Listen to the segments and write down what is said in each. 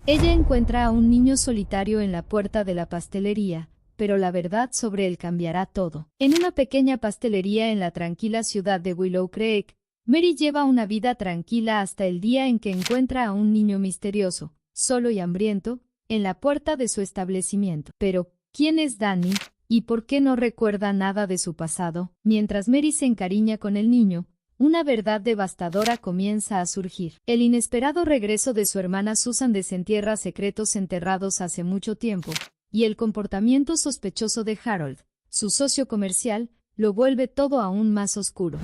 Ella encuentra a un niño solitario en la puerta de la pastelería, pero la verdad sobre él cambiará todo. En una pequeña pastelería en la tranquila ciudad de Willow Creek, Mary lleva una vida tranquila hasta el día en que encuentra a un niño misterioso, solo y hambriento, en la puerta de su establecimiento. Pero, ¿quién es Danny? ¿Y por qué no recuerda nada de su pasado? Mientras Mary se encariña con el niño, una verdad devastadora comienza a surgir. El inesperado regreso de su hermana Susan desentierra secretos enterrados hace mucho tiempo, y el comportamiento sospechoso de Harold, su socio comercial, lo vuelve todo aún más oscuro.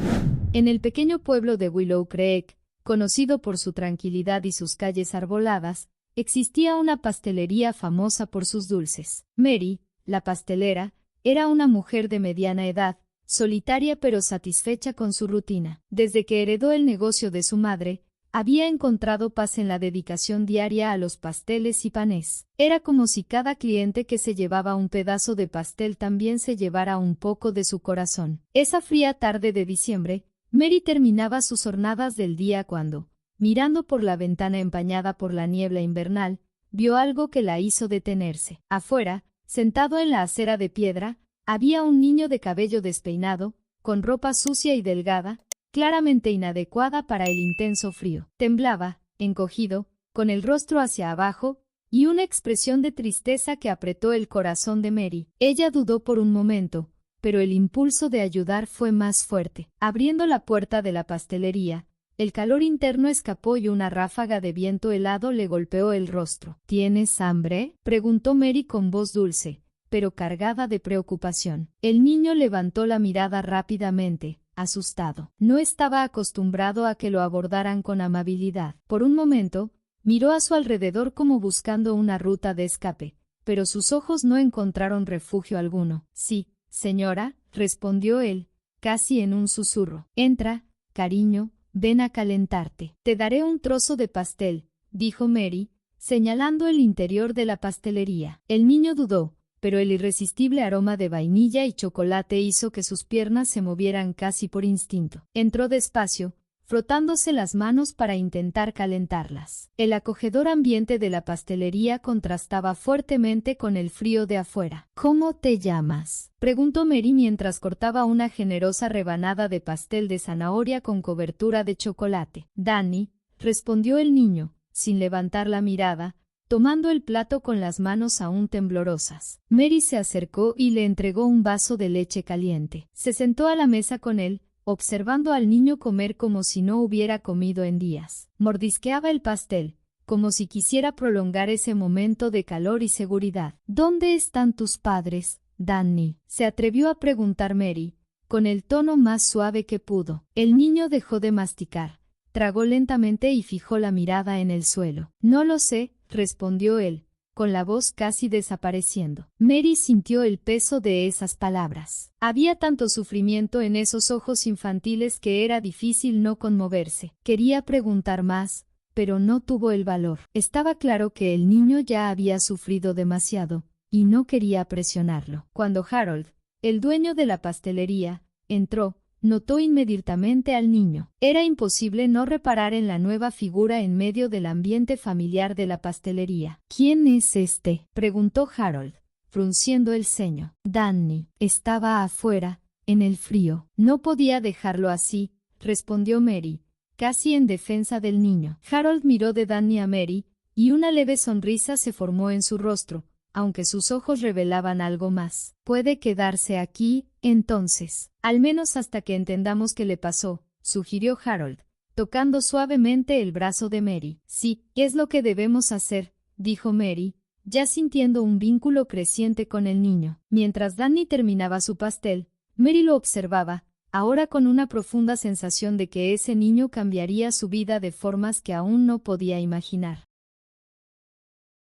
En el pequeño pueblo de Willow Creek, conocido por su tranquilidad y sus calles arboladas, existía una pastelería famosa por sus dulces. Mary, la pastelera, era una mujer de mediana edad, solitaria pero satisfecha con su rutina. Desde que heredó el negocio de su madre, había encontrado paz en la dedicación diaria a los pasteles y panés. Era como si cada cliente que se llevaba un pedazo de pastel también se llevara un poco de su corazón. Esa fría tarde de diciembre, Mary terminaba sus jornadas del día cuando, mirando por la ventana empañada por la niebla invernal, vio algo que la hizo detenerse. Afuera, sentado en la acera de piedra, había un niño de cabello despeinado, con ropa sucia y delgada, claramente inadecuada para el intenso frío. Temblaba, encogido, con el rostro hacia abajo, y una expresión de tristeza que apretó el corazón de Mary. Ella dudó por un momento, pero el impulso de ayudar fue más fuerte. Abriendo la puerta de la pastelería, el calor interno escapó y una ráfaga de viento helado le golpeó el rostro. ¿Tienes hambre?, preguntó Mary con voz dulce, pero cargada de preocupación. El niño levantó la mirada rápidamente, asustado. No estaba acostumbrado a que lo abordaran con amabilidad. Por un momento, miró a su alrededor como buscando una ruta de escape, pero sus ojos no encontraron refugio alguno. Sí, señora, respondió él, casi en un susurro. Entra, cariño, ven a calentarte. Te daré un trozo de pastel, dijo Mary, señalando el interior de la pastelería. El niño dudó, pero el irresistible aroma de vainilla y chocolate hizo que sus piernas se movieran casi por instinto. Entró despacio, frotándose las manos para intentar calentarlas. El acogedor ambiente de la pastelería contrastaba fuertemente con el frío de afuera. ¿Cómo te llamas?, preguntó Mary mientras cortaba una generosa rebanada de pastel de zanahoria con cobertura de chocolate. Danny, respondió el niño, sin levantar la mirada, tomando el plato con las manos aún temblorosas. Mary se acercó y le entregó un vaso de leche caliente. Se sentó a la mesa con él, observando al niño comer como si no hubiera comido en días. Mordisqueaba el pastel, como si quisiera prolongar ese momento de calor y seguridad. ¿Dónde están tus padres, Danny?, se atrevió a preguntar Mary, con el tono más suave que pudo. El niño dejó de masticar, tragó lentamente y fijó la mirada en el suelo. No lo sé, respondió él, con la voz casi desapareciendo. Mary sintió el peso de esas palabras. Había tanto sufrimiento en esos ojos infantiles que era difícil no conmoverse. Quería preguntar más, pero no tuvo el valor. Estaba claro que el niño ya había sufrido demasiado, y no quería presionarlo. Cuando Harold, el dueño de la pastelería, entró, notó inmediatamente al niño. Era imposible no reparar en la nueva figura en medio del ambiente familiar de la pastelería. ¿Quién es este?, preguntó Harold, frunciendo el ceño. Danny. Estaba afuera, en el frío. No podía dejarlo así, respondió Mary, casi en defensa del niño. Harold miró de Danny a Mary, y una leve sonrisa se formó en su rostro, aunque sus ojos revelaban algo más. Puede quedarse aquí, entonces, al menos hasta que entendamos qué le pasó, sugirió Harold, tocando suavemente el brazo de Mary. Sí, es lo que debemos hacer, dijo Mary, ya sintiendo un vínculo creciente con el niño. Mientras Danny terminaba su pastel, Mary lo observaba, ahora con una profunda sensación de que ese niño cambiaría su vida de formas que aún no podía imaginar.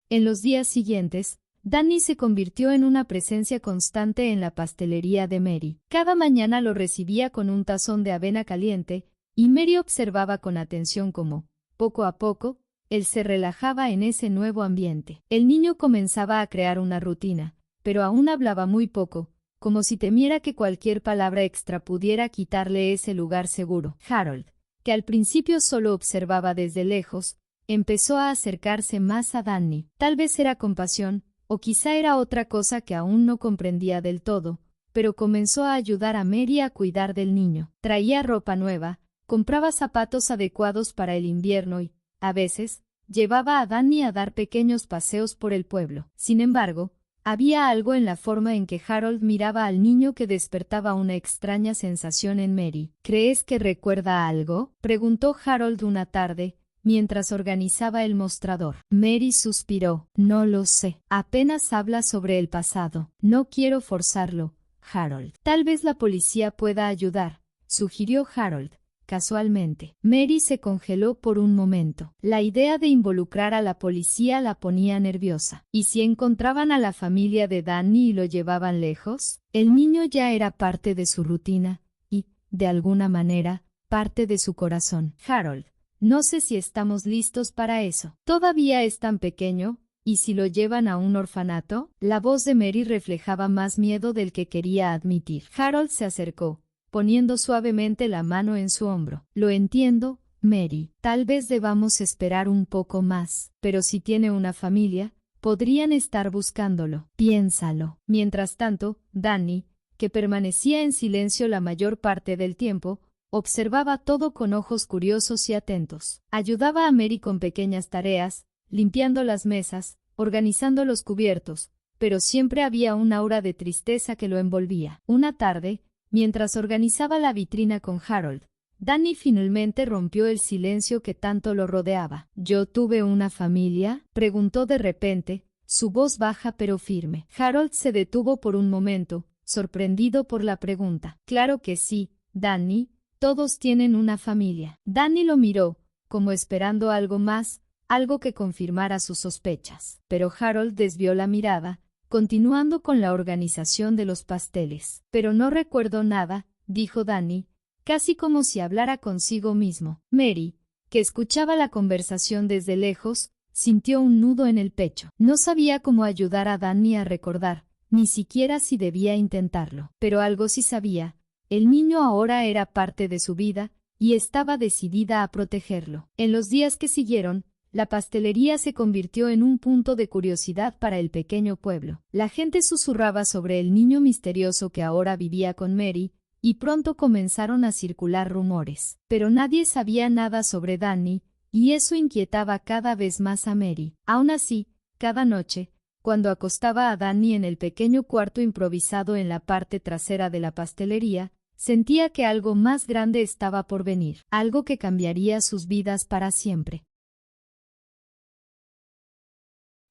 En los días siguientes, Danny se convirtió en una presencia constante en la pastelería de Mary. Cada mañana lo recibía con un tazón de avena caliente, y Mary observaba con atención cómo, poco a poco, él se relajaba en ese nuevo ambiente. El niño comenzaba a crear una rutina, pero aún hablaba muy poco, como si temiera que cualquier palabra extra pudiera quitarle ese lugar seguro. Harold, que al principio solo observaba desde lejos, empezó a acercarse más a Danny. Tal vez era compasión, o quizá era otra cosa que aún no comprendía del todo, pero comenzó a ayudar a Mary a cuidar del niño. Traía ropa nueva, compraba zapatos adecuados para el invierno y, a veces, llevaba a Danny a dar pequeños paseos por el pueblo. Sin embargo, había algo en la forma en que Harold miraba al niño que despertaba una extraña sensación en Mary. ¿Crees que recuerda algo?, preguntó Harold una tarde, mientras organizaba el mostrador. Mary suspiró. No lo sé. Apenas habla sobre el pasado. No quiero forzarlo, Harold. Tal vez la policía pueda ayudar, sugirió Harold, casualmente. Mary se congeló por un momento. La idea de involucrar a la policía la ponía nerviosa. ¿Y si encontraban a la familia de Danny y lo llevaban lejos? El niño ya era parte de su rutina y, de alguna manera, parte de su corazón. Harold, no sé si estamos listos para eso. Todavía es tan pequeño, ¿y si lo llevan a un orfanato? La voz de Mary reflejaba más miedo del que quería admitir. Harold se acercó, poniendo suavemente la mano en su hombro. Lo entiendo, Mary. Tal vez debamos esperar un poco más, pero si tiene una familia, podrían estar buscándolo. Piénsalo. Mientras tanto, Danny, que permanecía en silencio la mayor parte del tiempo, observaba todo con ojos curiosos y atentos. Ayudaba a Mary con pequeñas tareas, limpiando las mesas, organizando los cubiertos, pero siempre había un aura de tristeza que lo envolvía. Una tarde, mientras organizaba la vitrina con Harold, Danny finalmente rompió el silencio que tanto lo rodeaba. ¿Yo tuve una familia?, preguntó de repente, su voz baja pero firme. Harold se detuvo por un momento, sorprendido por la pregunta. Claro que sí, Danny. Todos tienen una familia. Danny lo miró, como esperando algo más, algo que confirmara sus sospechas. Pero Harold desvió la mirada, continuando con la organización de los pasteles. Pero no recuerdo nada, dijo Danny, casi como si hablara consigo mismo. Mary, que escuchaba la conversación desde lejos, sintió un nudo en el pecho. No sabía cómo ayudar a Danny a recordar, ni siquiera si debía intentarlo. Pero algo sí sabía. El niño ahora era parte de su vida, y estaba decidida a protegerlo. En los días que siguieron, la pastelería se convirtió en un punto de curiosidad para el pequeño pueblo. La gente susurraba sobre el niño misterioso que ahora vivía con Mary, y pronto comenzaron a circular rumores. Pero nadie sabía nada sobre Danny, y eso inquietaba cada vez más a Mary. Aún así, cada noche, cuando acostaba a Danny en el pequeño cuarto improvisado en la parte trasera de la pastelería, sentía que algo más grande estaba por venir, algo que cambiaría sus vidas para siempre.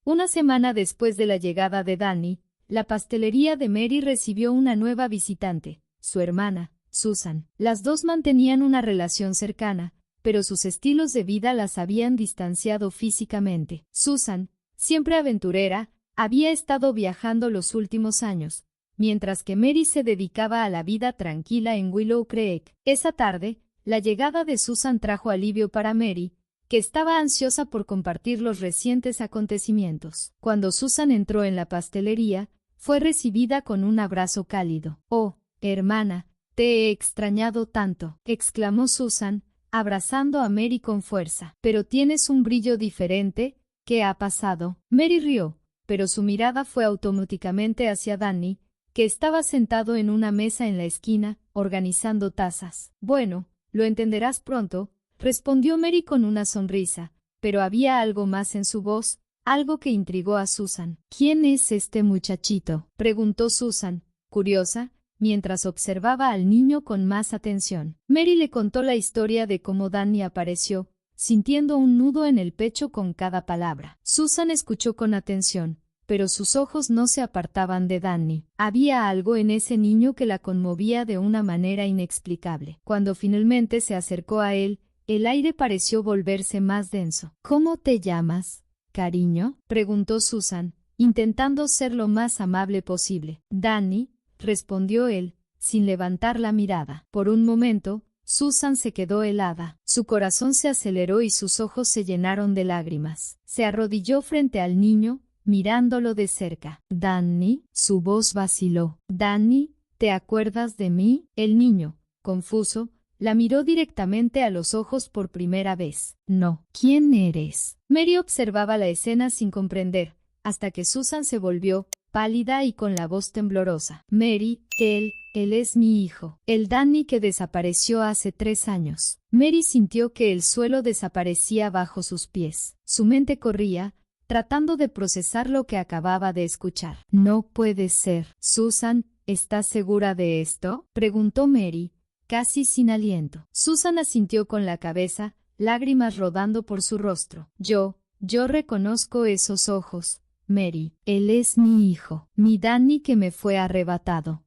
Una semana después de la llegada de Danny, la pastelería de Mary recibió una nueva visitante, su hermana, Susan. Las dos mantenían una relación cercana, pero sus estilos de vida las habían distanciado físicamente. Susan, siempre aventurera, había estado viajando los últimos años, mientras que Mary se dedicaba a la vida tranquila en Willow Creek. Esa tarde, la llegada de Susan trajo alivio para Mary, que estaba ansiosa por compartir los recientes acontecimientos. Cuando Susan entró en la pastelería, fue recibida con un abrazo cálido. «Oh, hermana, te he extrañado tanto», exclamó Susan, abrazando a Mary con fuerza. «Pero tienes un brillo diferente, ¿qué ha pasado?». Mary rió, pero su mirada fue automáticamente hacia Danny, que estaba sentado en una mesa en la esquina, organizando tazas. «Bueno, lo entenderás pronto», respondió Mary con una sonrisa, pero había algo más en su voz, algo que intrigó a Susan. «¿Quién es este muchachito?», preguntó Susan, curiosa, mientras observaba al niño con más atención. Mary le contó la historia de cómo Danny apareció, sintiendo un nudo en el pecho con cada palabra. Susan escuchó con atención, pero sus ojos no se apartaban de Danny. Había algo en ese niño que la conmovía de una manera inexplicable. Cuando finalmente se acercó a él, el aire pareció volverse más denso. «¿Cómo te llamas, cariño?», preguntó Susan, intentando ser lo más amable posible. «Danny», respondió él, sin levantar la mirada. Por un momento, Susan se quedó helada. Su corazón se aceleró y sus ojos se llenaron de lágrimas. Se arrodilló frente al niño, mirándolo de cerca. «Danny», su voz vaciló. «Danny, ¿te acuerdas de mí?». El niño, confuso, La miró directamente a los ojos por primera vez. No. ¿Quién eres? Mary observaba la escena sin comprender, hasta que Susan se volvió, pálida y con la voz temblorosa. Mary, él es mi hijo. El Danny que desapareció hace 3 años. Mary sintió que el suelo desaparecía bajo sus pies. Su mente corría, tratando de procesar lo que acababa de escuchar. No puede ser. Susan, ¿estás segura de esto? Preguntó Mary, casi sin aliento. Susan asintió con la cabeza, lágrimas rodando por su rostro. Yo reconozco esos ojos, Mary. Él es mi hijo, mi Danny que me fue arrebatado.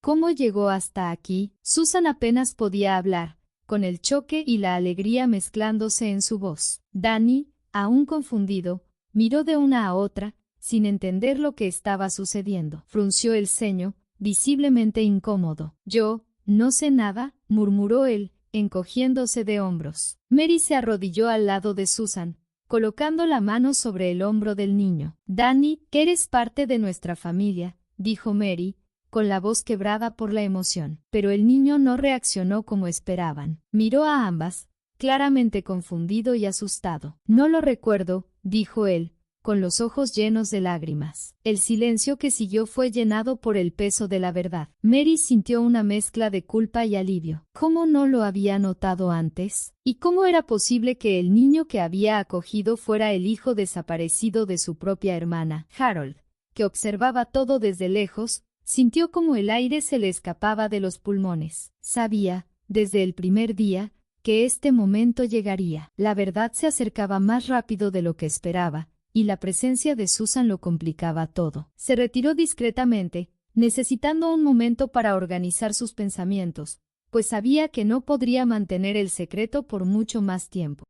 ¿Cómo llegó hasta aquí? Susan apenas podía hablar, con el choque y la alegría mezclándose en su voz. Danny, aún confundido, miró de una a otra, sin entender lo que estaba sucediendo. Frunció el ceño, visiblemente incómodo. Yo no sé nada, murmuró él, encogiéndose de hombros. Mary se arrodilló al lado de Susan, colocando la mano sobre el hombro del niño. Danny, que eres parte de nuestra familia, dijo Mary, con la voz quebrada por la emoción. Pero el niño no reaccionó como esperaban. Miró a ambas, claramente confundido y asustado. No lo recuerdo, dijo él, con los ojos llenos de lágrimas. El silencio que siguió fue llenado por el peso de la verdad. Mary sintió una mezcla de culpa y alivio. ¿Cómo no lo había notado antes? ¿Y cómo era posible que el niño que había acogido fuera el hijo desaparecido de su propia hermana? Harold, que observaba todo desde lejos, sintió como el aire se le escapaba de los pulmones. Sabía, desde el primer día, que este momento llegaría. La verdad se acercaba más rápido de lo que esperaba, y la presencia de Susan lo complicaba todo. Se retiró discretamente, necesitando un momento para organizar sus pensamientos, pues sabía que no podría mantener el secreto por mucho más tiempo.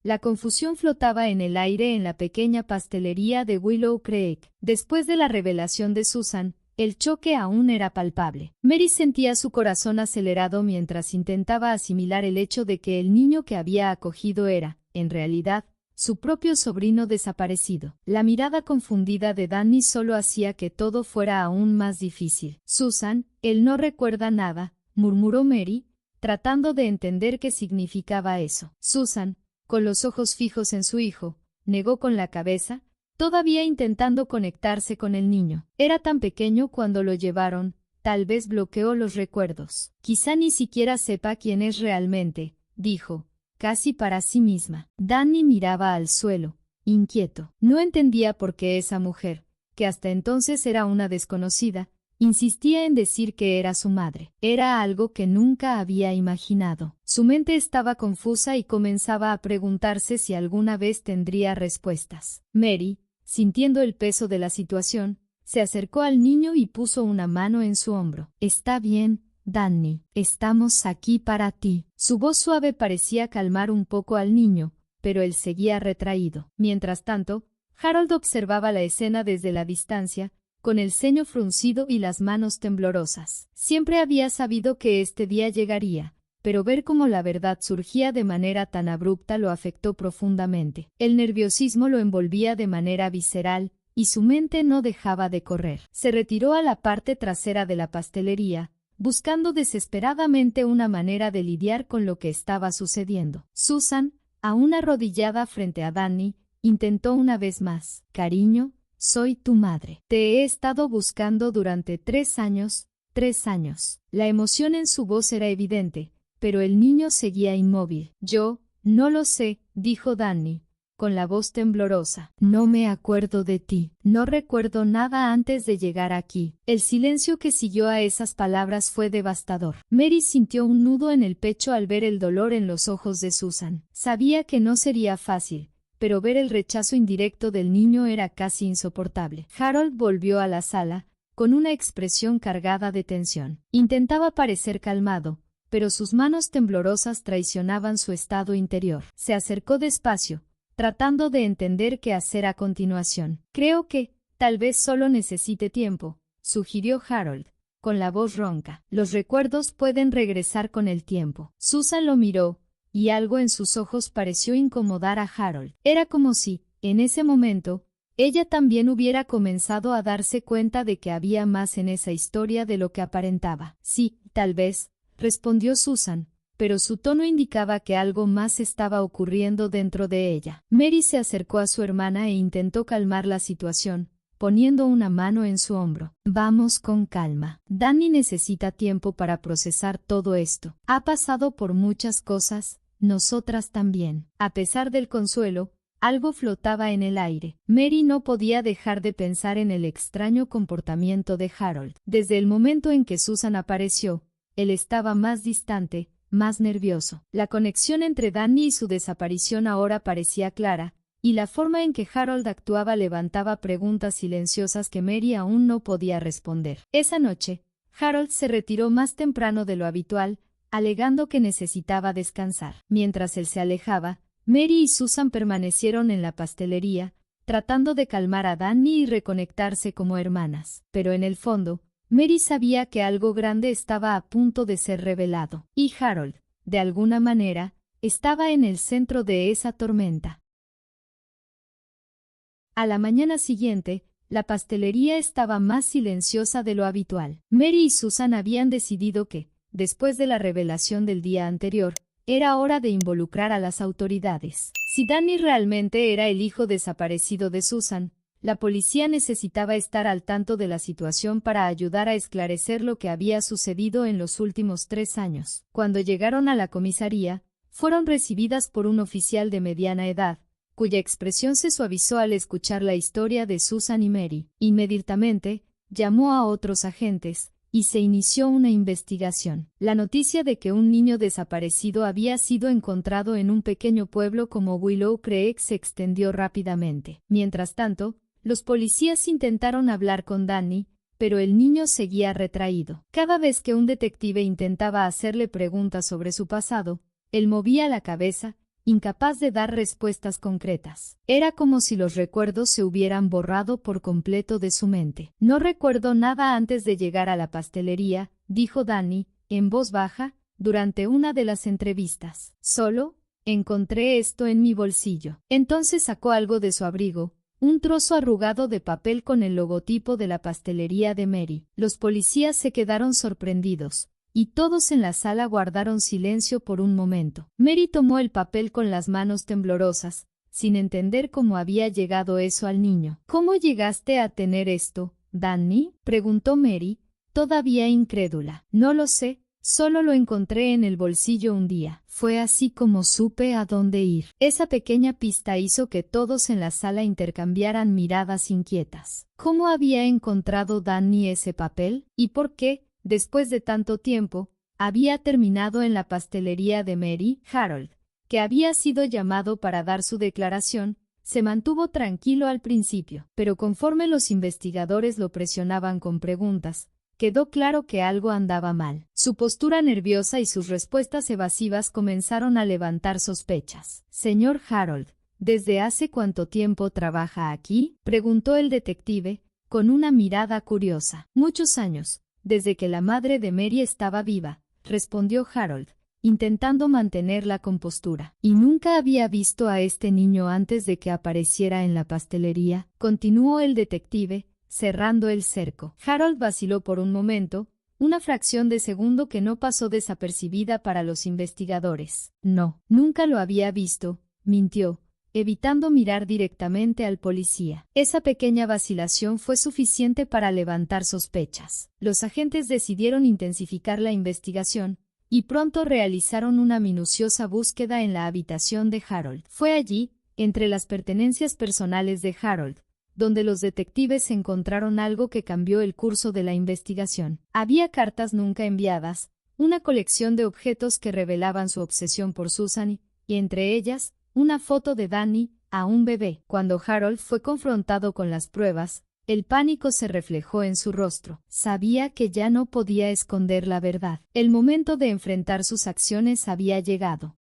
La confusión flotaba en el aire en la pequeña pastelería de Willow Creek. Después de la revelación de Susan, el choque aún era palpable. Mary sentía su corazón acelerado mientras intentaba asimilar el hecho de que el niño que había acogido era, en realidad, su propio sobrino desaparecido. La mirada confundida de Danny solo hacía que todo fuera aún más difícil. Susan, él no recuerda nada, murmuró Mary, tratando de entender qué significaba eso. Susan, con los ojos fijos en su hijo, negó con la cabeza, todavía intentando conectarse con el niño. Era tan pequeño cuando lo llevaron, tal vez bloqueó los recuerdos. Quizá ni siquiera sepa quién es realmente, dijo, casi para sí misma. Danny miraba al suelo, inquieto. No entendía por qué esa mujer, que hasta entonces era una desconocida, insistía en decir que era su madre. Era algo que nunca había imaginado. Su mente estaba confusa y comenzaba a preguntarse si alguna vez tendría respuestas. Mary, sintiendo el peso de la situación, se acercó al niño y puso una mano en su hombro. Está bien, Danny, estamos aquí para ti. Su voz suave parecía calmar un poco al niño, pero él seguía retraído. Mientras tanto, Harold observaba la escena desde la distancia, con el ceño fruncido y las manos temblorosas. Siempre había sabido que este día llegaría, pero ver cómo la verdad surgía de manera tan abrupta lo afectó profundamente. El nerviosismo lo envolvía de manera visceral, y su mente no dejaba de correr. Se retiró a la parte trasera de la pastelería, buscando desesperadamente una manera de lidiar con lo que estaba sucediendo. Susan, aún arrodillada frente a Danny, intentó una vez más. Cariño, soy tu madre. Te he estado buscando durante 3 años, 3 años. La emoción en su voz era evidente, pero el niño seguía inmóvil. Yo, no lo sé, dijo Danny, con la voz temblorosa. No me acuerdo de ti. No recuerdo nada antes de llegar aquí. El silencio que siguió a esas palabras fue devastador. Mary sintió un nudo en el pecho al ver el dolor en los ojos de Susan. Sabía que no sería fácil, pero ver el rechazo indirecto del niño era casi insoportable. Harold volvió a la sala, con una expresión cargada de tensión. Intentaba parecer calmado, pero sus manos temblorosas traicionaban su estado interior. Se acercó despacio, tratando de entender qué hacer a continuación. Creo que, tal vez solo necesite tiempo, sugirió Harold, con la voz ronca. Los recuerdos pueden regresar con el tiempo. Susan lo miró, y algo en sus ojos pareció incomodar a Harold. Era como si, en ese momento, ella también hubiera comenzado a darse cuenta de que había más en esa historia de lo que aparentaba. Sí, tal vez, respondió Susan, pero su tono indicaba que algo más estaba ocurriendo dentro de ella. Mary se acercó a su hermana e intentó calmar la situación, poniendo una mano en su hombro. Vamos con calma. Danny necesita tiempo para procesar todo esto. Ha pasado por muchas cosas, nosotras también. A pesar del consuelo, algo flotaba en el aire. Mary no podía dejar de pensar en el extraño comportamiento de Harold. Desde el momento en que Susan apareció, él estaba más distante, más nervioso. La conexión entre Danny y su desaparición ahora parecía clara, y la forma en que Harold actuaba levantaba preguntas silenciosas que Mary aún no podía responder. Esa noche, Harold se retiró más temprano de lo habitual, alegando que necesitaba descansar. Mientras él se alejaba, Mary y Susan permanecieron en la pastelería, tratando de calmar a Danny y reconectarse como hermanas. Pero en el fondo, Mary sabía que algo grande estaba a punto de ser revelado, y Harold, de alguna manera, estaba en el centro de esa tormenta. A la mañana siguiente, la pastelería estaba más silenciosa de lo habitual. Mary y Susan habían decidido que, después de la revelación del día anterior, era hora de involucrar a las autoridades. Si Danny realmente era el hijo desaparecido de Susan, la policía necesitaba estar al tanto de la situación para ayudar a esclarecer lo que había sucedido en los últimos 3 años. Cuando llegaron a la comisaría, fueron recibidas por un oficial de mediana edad, cuya expresión se suavizó al escuchar la historia de Susan y Mary. Inmediatamente, llamó a otros agentes, y se inició una investigación. La noticia de que un niño desaparecido había sido encontrado en un pequeño pueblo como Willow Creek se extendió rápidamente. Mientras tanto, los policías intentaron hablar con Danny, pero el niño seguía retraído. Cada vez que un detective intentaba hacerle preguntas sobre su pasado, él movía la cabeza, incapaz de dar respuestas concretas. Era como si los recuerdos se hubieran borrado por completo de su mente. No recuerdo nada antes de llegar a la pastelería, dijo Danny, en voz baja, durante una de las entrevistas. Solo, encontré esto en mi bolsillo. Entonces sacó algo de su abrigo, un trozo arrugado de papel con el logotipo de la pastelería de Mary. Los policías se quedaron sorprendidos, y todos en la sala guardaron silencio por un momento. Mary tomó el papel con las manos temblorosas, sin entender cómo había llegado eso al niño. ¿Cómo llegaste a tener esto, Danny?, preguntó Mary, todavía incrédula. No lo sé, solo lo encontré en el bolsillo un día. Fue así como supe a dónde ir. Esa pequeña pista hizo que todos en la sala intercambiaran miradas inquietas. ¿Cómo había encontrado Danny ese papel? ¿Y por qué, después de tanto tiempo, había terminado en la pastelería de Mary? Harold, que había sido llamado para dar su declaración, se mantuvo tranquilo al principio, pero conforme los investigadores lo presionaban con preguntas, quedó claro que algo andaba mal. Su postura nerviosa y sus respuestas evasivas comenzaron a levantar sospechas. Señor Harold, ¿desde hace cuánto tiempo trabaja aquí?, preguntó el detective, con una mirada curiosa. Muchos años, desde que la madre de Mary estaba viva, respondió Harold, intentando mantener la compostura. ¿Y nunca había visto a este niño antes de que apareciera en la pastelería?, continuó el detective, cerrando el cerco. Harold vaciló por un momento, una fracción de segundo que no pasó desapercibida para los investigadores. No, nunca lo había visto, mintió, evitando mirar directamente al policía. Esa pequeña vacilación fue suficiente para levantar sospechas. Los agentes decidieron intensificar la investigación, y pronto realizaron una minuciosa búsqueda en la habitación de Harold. Fue allí, entre las pertenencias personales de Harold, donde los detectives encontraron algo que cambió el curso de la investigación. Había cartas nunca enviadas, una colección de objetos que revelaban su obsesión por Susan y entre ellas, una foto de Danny, a un bebé. Cuando Harold fue confrontado con las pruebas, el pánico se reflejó en su rostro. Sabía que ya no podía esconder la verdad. El momento de enfrentar sus acciones había llegado.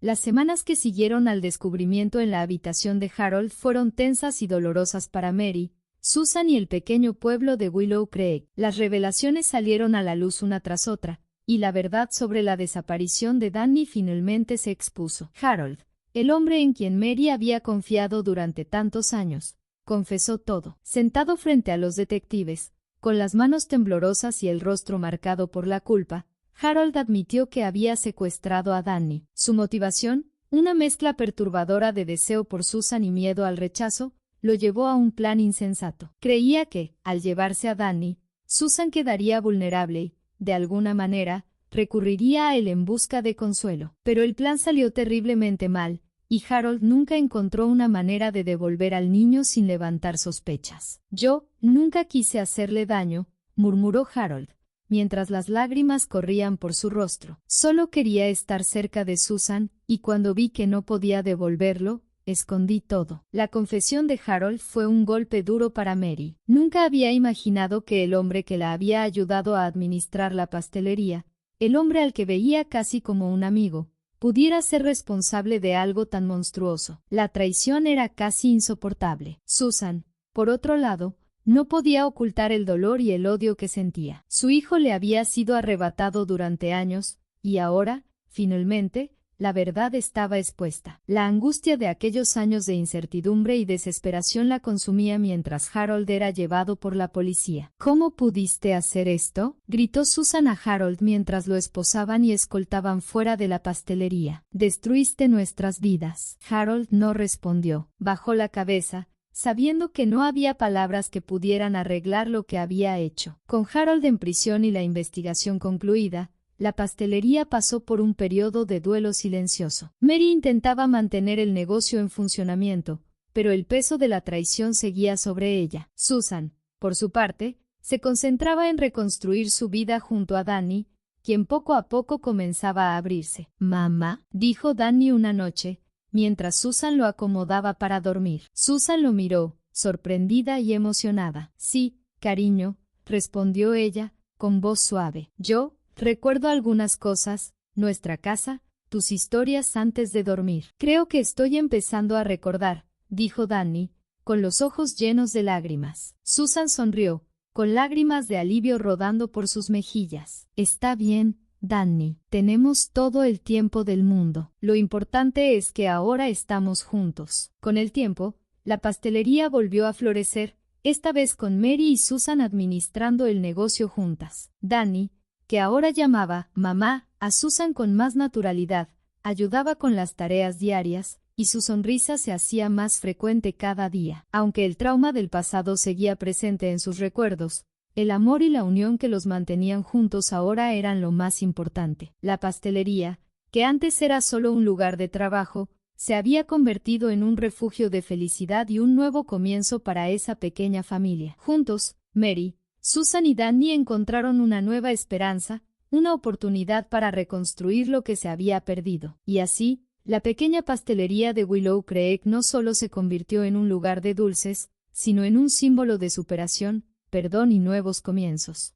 Las semanas que siguieron al descubrimiento en la habitación de Harold fueron tensas y dolorosas para Mary, Susan y el pequeño pueblo de Willow Creek. Las revelaciones salieron a la luz una tras otra, y la verdad sobre la desaparición de Danny finalmente se expuso. Harold, el hombre en quien Mary había confiado durante tantos años, confesó todo. Sentado frente a los detectives, con las manos temblorosas y el rostro marcado por la culpa, Harold admitió que había secuestrado a Danny. Su motivación, una mezcla perturbadora de deseo por Susan y miedo al rechazo, lo llevó a un plan insensato. Creía que, al llevarse a Danny, Susan quedaría vulnerable y, de alguna manera, recurriría a él en busca de consuelo. Pero el plan salió terriblemente mal, y Harold nunca encontró una manera de devolver al niño sin levantar sospechas. Yo nunca quise hacerle daño, murmuró Harold, mientras las lágrimas corrían por su rostro. Solo quería estar cerca de Susan, y cuando vi que no podía devolverlo, escondí todo. La confesión de Harold fue un golpe duro para Mary. Nunca había imaginado que el hombre que la había ayudado a administrar la pastelería, el hombre al que veía casi como un amigo, pudiera ser responsable de algo tan monstruoso. La traición era casi insoportable. Susan, por otro lado, no podía ocultar el dolor y el odio que sentía. Su hijo le había sido arrebatado durante años, y ahora, finalmente, la verdad estaba expuesta. La angustia de aquellos años de incertidumbre y desesperación la consumía mientras Harold era llevado por la policía. ¿Cómo pudiste hacer esto?, gritó Susan a Harold mientras lo esposaban y escoltaban fuera de la pastelería. Destruiste nuestras vidas. Harold no respondió. Bajó la cabeza, sabiendo que no había palabras que pudieran arreglar lo que había hecho. Con Harold en prisión y la investigación concluida, la pastelería pasó por un periodo de duelo silencioso. Mary intentaba mantener el negocio en funcionamiento, pero el peso de la traición seguía sobre ella. Susan, por su parte, se concentraba en reconstruir su vida junto a Danny, quien poco a poco comenzaba a abrirse. «Mamá», dijo Danny una noche, mientras Susan lo acomodaba para dormir. Susan lo miró, sorprendida y emocionada. «Sí, cariño», respondió ella, con voz suave. «Yo recuerdo algunas cosas, nuestra casa, tus historias antes de dormir. Creo que estoy empezando a recordar», dijo Danny, con los ojos llenos de lágrimas. Susan sonrió, con lágrimas de alivio rodando por sus mejillas. «Está bien, Danny, tenemos todo el tiempo del mundo. Lo importante es que ahora estamos juntos». Con el tiempo, la pastelería volvió a florecer, esta vez con Mary y Susan administrando el negocio juntas. Danny, que ahora llamaba mamá a Susan con más naturalidad, ayudaba con las tareas diarias, y su sonrisa se hacía más frecuente cada día. Aunque el trauma del pasado seguía presente en sus recuerdos, el amor y la unión que los mantenían juntos ahora eran lo más importante. La pastelería, que antes era solo un lugar de trabajo, se había convertido en un refugio de felicidad y un nuevo comienzo para esa pequeña familia. Juntos, Mary, Susan y Danny encontraron una nueva esperanza, una oportunidad para reconstruir lo que se había perdido. Y así, la pequeña pastelería de Willow Creek no solo se convirtió en un lugar de dulces, sino en un símbolo de superación, perdón y nuevos comienzos.